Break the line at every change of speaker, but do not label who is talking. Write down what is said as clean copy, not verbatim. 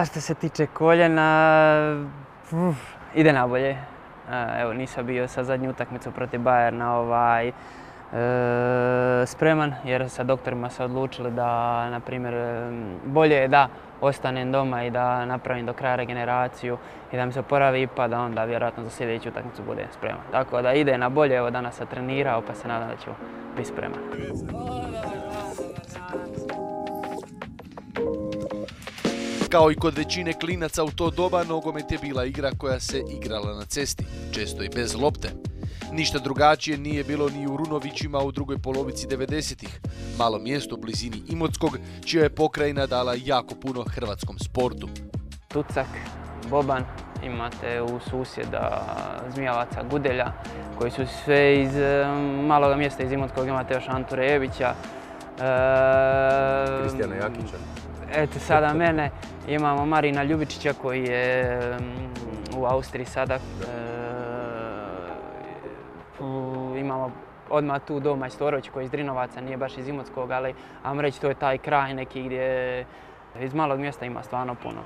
Što se tiče koljena, ide na bolje. Evo, nisam bio sa zadnju utakmicu protiv Bayerna spreman, jer sa doktorima se odlučili da, na primjer, bolje je da ostanem doma i da napravim do kraja regeneraciju i da mi se oporavi pa da onda vjerojatno za sljedeću utakmicu bude spreman. Tako da ide na bolje, evo danas sam trenirao pa se nadam da ću biti spreman.
Kao i kod većine klinaca u to doba, nogomet je bila igra koja se igrala na cesti, često i bez lopte. Ništa drugačije nije bilo ni u Runovićima u drugoj polovici 90-ih, malo mjesto u blizini Imotskog, čija je pokrajina dala jako puno hrvatskom sportu.
Tucak, Boban, imate u susjeda Zmijavaca, Gudelja, koji su sve iz maloga mjesta iz Imotskog, imate još Antu Rebića.
Kristijana Jakića.
Eto sada mene, imamo Marina Ljubičića koji je u Austriji sada. Imamo odmah tu do Majstorović koji je iz Drinovaca, nije baš iz Imotskog, ali ajmo reći to je taj kraj neki gdje iz malog mjesta ima stvarno puno.